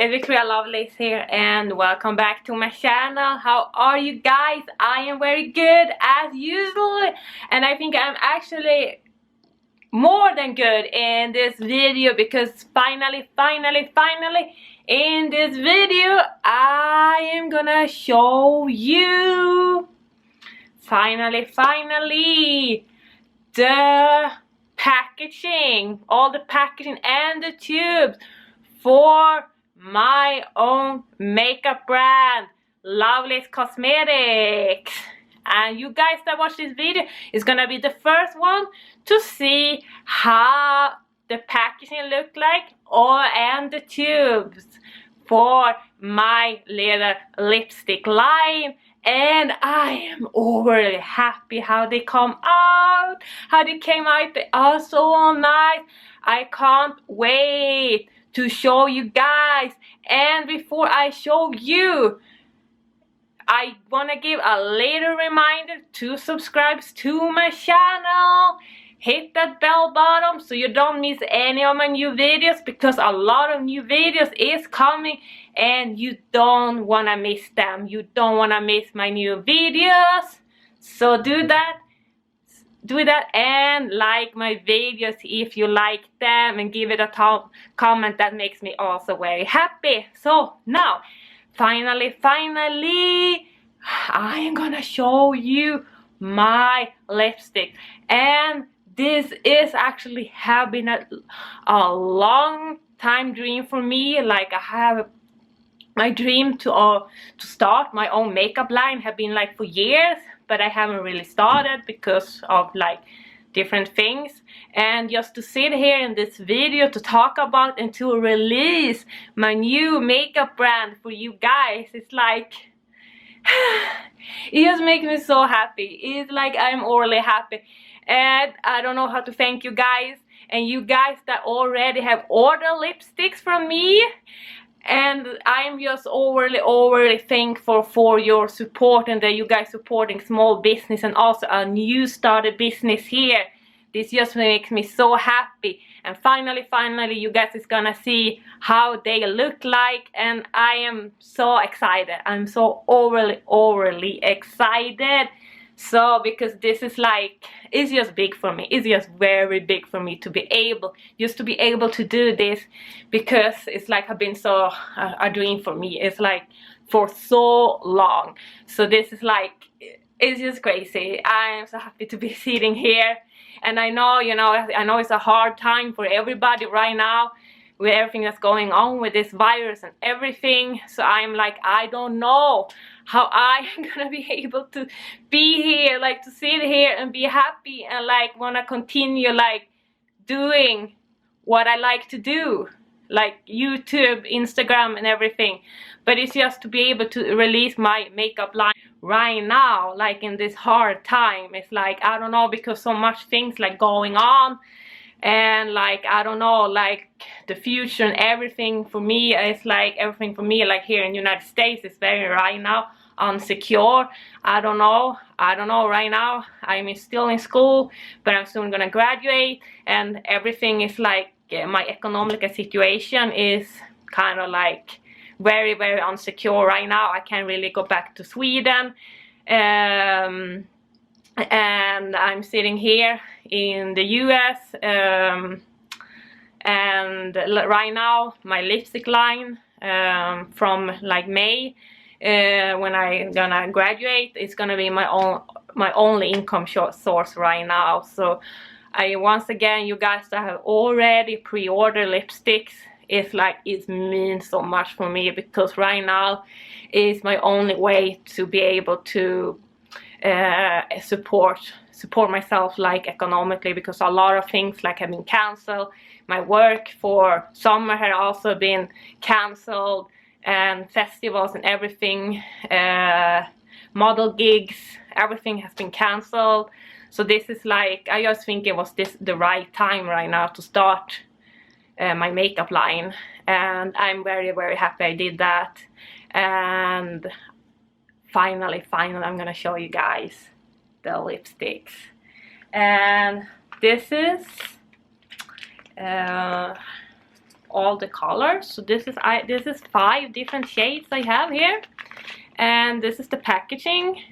it's Lovelace here, and welcome back to my channel. How are you guys? I am very good as usual, and I think I'm actually more than good in this video because finally in this video I am gonna show you finally the packaging, all the packaging and the tubes for my own makeup brand, Lovelace Cosmetics. And you guys that watch this video is gonna be the first one to see how the packaging look like, and the tubes for my little lipstick line. And I am overly happy how they come out, how they came out. They are so nice. I can't wait to show you guys. And before I show you, I want to give a little reminder to subscribe to my channel. Hit that bell button so you don't miss any of my new videos, because a lot of new videos is coming and you don't want to miss them. You don't want to miss my new videos. So do that and like my videos if you like them, and give it a comment. That makes me also very happy. So now finally I am gonna show you my lipstick, and this is actually have been a long time dream for me. Like, I have my dream to start my own makeup line have been like for years, but I haven't really started because of like different things. And just to sit here in this video to talk about and to release my new makeup brand for you guys, it's like it just makes me so happy. It's like I'm overly happy, and I don't know how to thank you guys, and you guys that already have ordered lipsticks from me. And I'm just overly thankful for your support, and that you guys supporting small business and also a new started business here. This just makes me so happy. And finally you guys is gonna see how they look like, and I am so excited. I'm so overly excited. So because this is like, it's just big for me. It's just very big for me to be able to do this, because it's like have been so a dream for me. It's like for so long. So this is like, it's just crazy. I am so happy to be sitting here. And I know, I know it's a hard time for everybody right now with everything that's going on with this virus and everything. So I'm like, I don't know how I am gonna be able to be here, like to sit here and be happy and like wanna continue like doing what I like to do, like YouTube, Instagram and everything. But it's just to be able to release my makeup line right now, like in this hard time. It's like, I don't know, because so much things like going on, and like I don't know, like the future and everything for me is like, everything for me like here in the United States is very right now unsecure. I don't know right now. I'm still in school, but I'm soon gonna graduate, and everything is like my economic situation is kind of like very unsecure right now. I can't really go back to Sweden, and I'm sitting here in the US, and right now my lipstick line from like May, when I'm gonna graduate, it's gonna be my only income source right now. So once again, you guys that have already pre-ordered lipsticks, it's like, it means so much for me, because right now is my only way to be able to support myself like economically, because a lot of things like have been cancelled. My work for summer had also been cancelled, and festivals and everything, model gigs, everything has been cancelled. So this is like, I just think it was the right time right now to start my makeup line, and I'm very happy I did that. And finally I'm gonna show you guys the lipsticks, and this is all the colors. So this is 5 different shades I have here, and this is the packaging.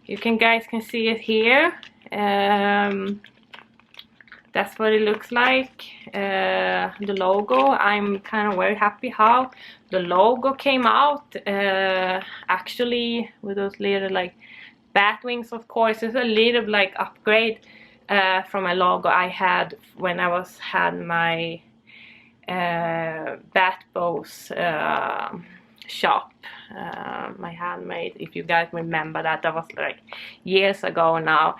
You guys can see it here. That's what it looks like. The logo, I'm kind of very happy how the logo came out. Actually, with those little like bat wings, of course. It's a little like upgrade from a logo I had when I had my bat bows shop, my handmade, if you guys remember that was like years ago now.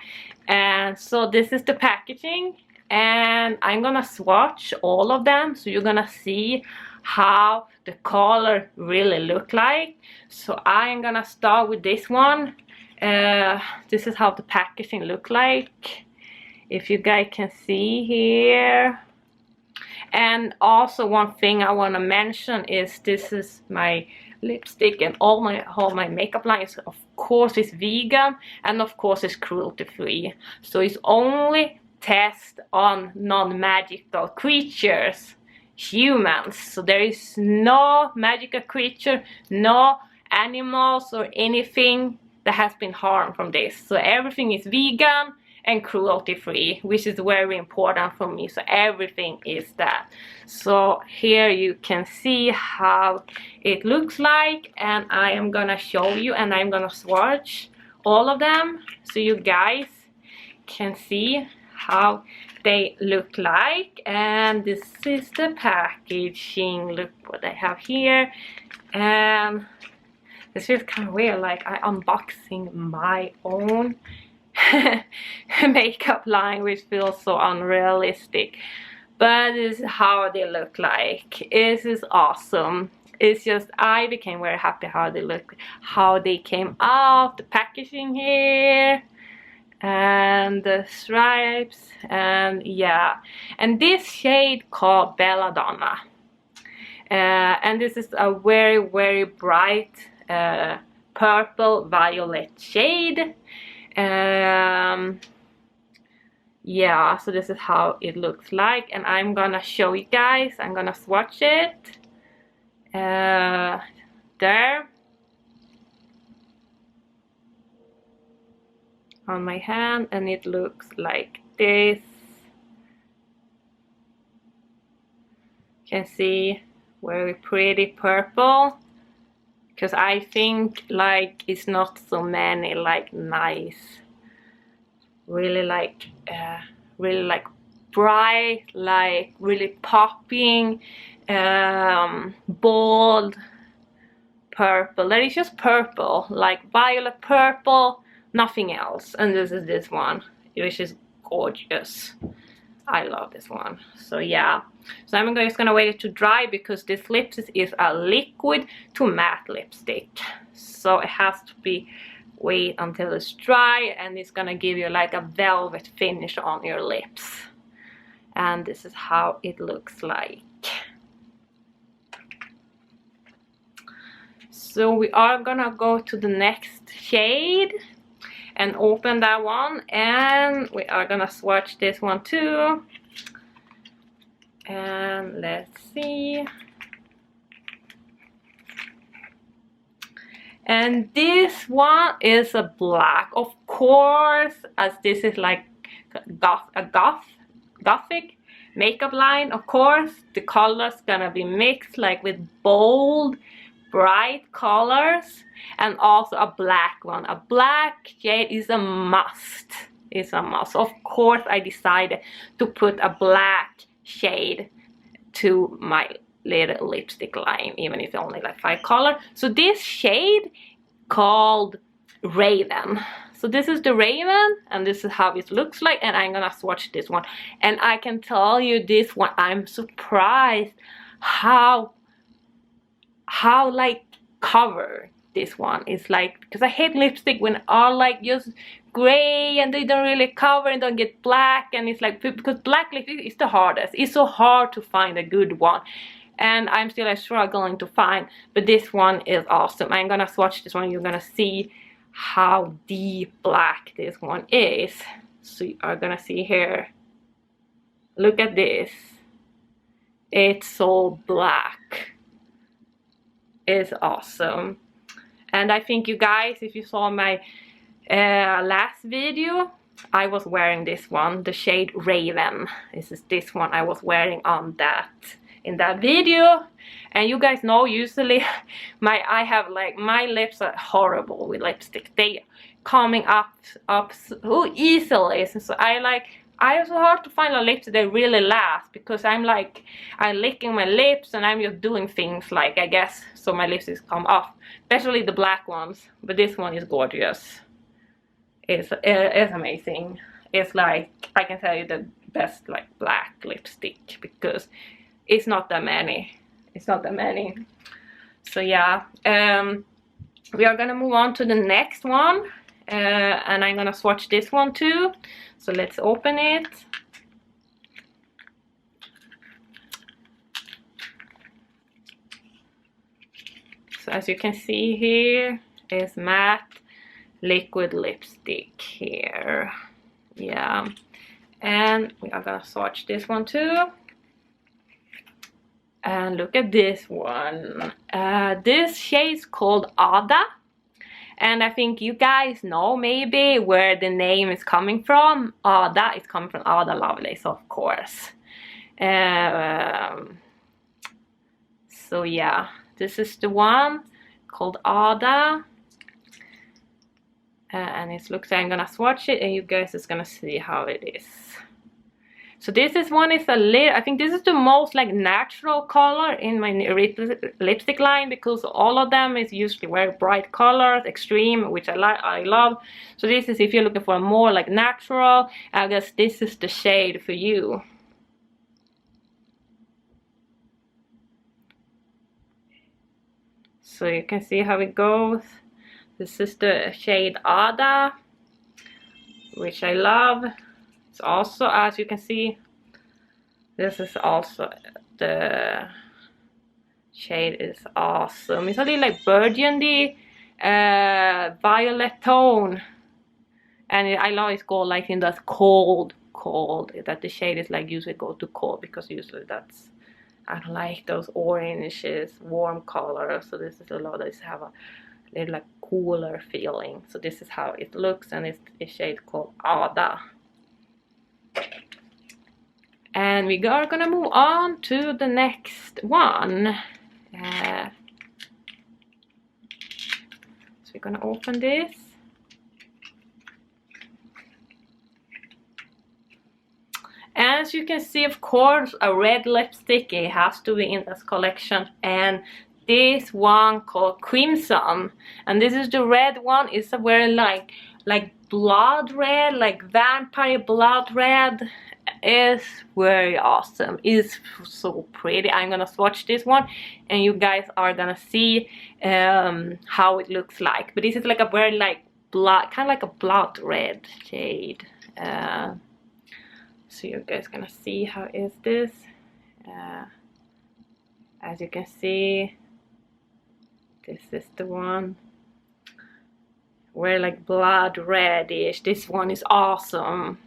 And so this is the packaging, and I'm gonna swatch all of them so you're gonna see how the color really look like. So I'm gonna start with this one. This is how the packaging look like, if you guys can see here. And also one thing I want to mention is this is my lipstick, and all my makeup lines of course is vegan, and of course it's cruelty free. So it's only test on non-magical creatures, humans. So there is no magical creature, no animals or anything that has been harmed from this. So everything is vegan and cruelty free, which is very important for me. So everything is that. So here you can see how it looks like, and I am gonna show you, and I'm gonna swatch all of them so you guys can see how they look like. And this is the packaging. Look what I have here. And this feels kind of weird, like I'm unboxing my own makeup line, which feels so unrealistic, but this is how they look like. This is awesome. It's just, I became very happy how they look, how they came out, the packaging here and the stripes, and yeah. And this shade called Belladonna, and this is a very bright purple violet shade. Yeah, so this is how it looks like, and I'm gonna show you guys. I'm gonna swatch it there on my hand, and it looks like this. You can see very pretty purple, because I think like it's not so many like nice, really like bright, like really popping bold purple. That is just purple, like violet purple, nothing else. And this is this one, which is gorgeous. I love this one. So yeah, so I'm just gonna wait it to dry, because this lipstick is a liquid to matte lipstick, so it has to be wait until it's dry, and it's gonna give you like a velvet finish on your lips. And this is how it looks like. So we are gonna go to the next shade and open that one, and we are gonna swatch this one too. And let's see. And this one is a black, of course, as this is like a gothic makeup line. Of course the colors gonna be mixed like with bold bright colors, and also a black one. A black shade is a must. It's a must. Of course I decided to put a black shade to my little lipstick line, even if it's only like 5 colors. So this shade called Raven. So this is the Raven, and this is how it looks like, and I'm gonna swatch this one. And I can tell you this one, I'm surprised how like cover this one is like, because I hate lipstick when are like just gray and they don't really cover and don't get black, and it's like, because black lipstick is the hardest. It's so hard to find a good one, and I'm still like struggling to find, but this one is awesome. I'm gonna swatch this one. You're gonna see how deep black this one is. So you are gonna see here, look at this. It's so black. It's awesome. And I think you guys, if you saw my last video, I was wearing this one, the shade Raven. This is this one I was wearing on that in that video. And you guys know usually I have like, my lips are horrible with lipstick. They coming up so easily. So it's so hard to find a lipstick that really lasts, because I'm licking my lips and I'm just doing things like, I guess, so my lipsticks come off, especially the black ones. But this one is gorgeous. It's amazing. It's like, I can tell you, the best like black lipstick, because it's not that many. It's not that many. So yeah, we are gonna move on to the next one, and I'm gonna swatch this one too. So let's open it. So as you can see, here is matte liquid lipstick here. Yeah, and we are gonna swatch this one too. And look at this one. This shade is called Ada, and I think you guys know maybe where the name is coming from. Ada is coming from Ada Lovelace, of course. So yeah, this is the one called Ada. And it looks like, I'm gonna swatch it and you guys is gonna see how it is. So this is one is a little, I think this is the most like natural color in my lipstick line, because all of them is usually very bright colors, extreme, which I love. So this is, if you're looking for a more like natural, I guess this is the shade for you. So you can see how it goes. This is the shade Ada, which I love. It's also, as you can see, this is also the shade is awesome. It's a little like burgundy violet tone, and I love it's go like in that cold, that the shade is like usually go to cold, because usually that's, I don't like those oranges, warm colors. So this is a lot that have a little like cooler feeling. So this is how it looks, and it's a shade called Ada. And we are gonna move on to the next one. So we're gonna open this. As you can see, of course, a red lipstick, it has to be in this collection, and this one called Crimson, and this is the red one. It's a very like blood red, like vampire blood red. Is very awesome. It's so pretty. I'm gonna swatch this one and you guys are gonna see how it looks like. But this is like a very like blood, kind of like a blood red shade. So you guys gonna see how is this. As you can see, this is the one. We're like blood reddish. This one is awesome.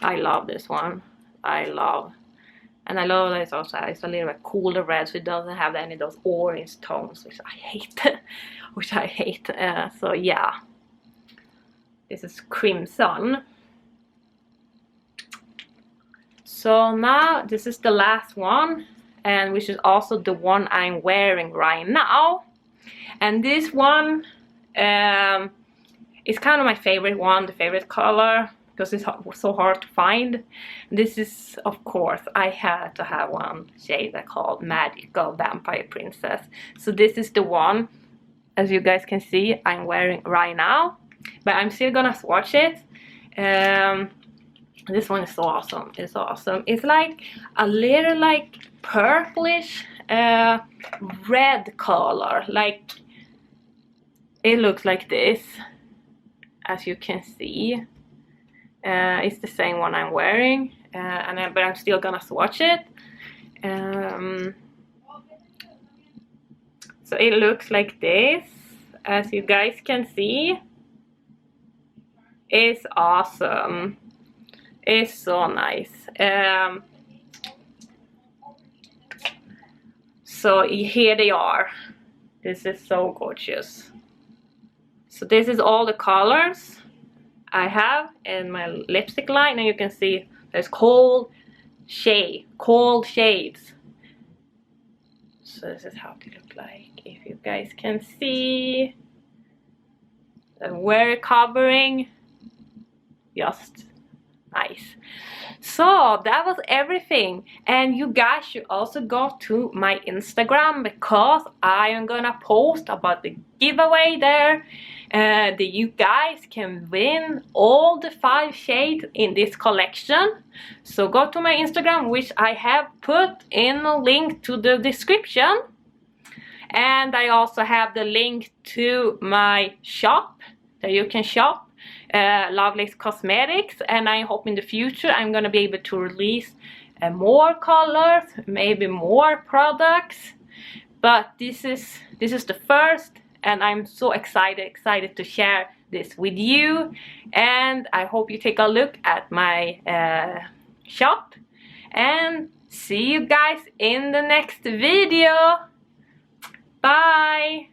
I love this one. I love that it's also, it's a little bit cooler red, so it doesn't have any of those orange tones, which I hate. So yeah, this is Crimson. So now this is the last one, and which is also the one I'm wearing right now. And this one is kind of my favorite one, the favorite color, because it's so hard to find. This is, of course, I had to have one shade that called Magical Vampire Princess. So this is the one, as you guys can see, I'm wearing right now, but I'm still gonna swatch it. This one is so awesome. It's awesome. It's like a little like purplish red color. Like it looks like this, as you can see. It's the same one I'm wearing, but I'm still gonna swatch it. So it looks like this, as you guys can see. It's awesome. It's so nice. So here they are. This is so gorgeous. So this is all the colors I have in my lipstick line, and you can see there's cold shades. So this is how they look like, if you guys can see. They're very covering, just nice. So that was everything, and you guys should also go to my Instagram, because I am gonna post about the giveaway there. That you guys can win all the 5 shades in this collection. So go to my Instagram, which I have put in a link to the description, and I also have the link to my shop that you can shop, Lovelace Cosmetics, and I hope in the future I'm gonna be able to release more colors, maybe more products, but this is the first, and I'm so excited to share this with you. And I hope you take a look at my shop, and see you guys in the next video. Bye.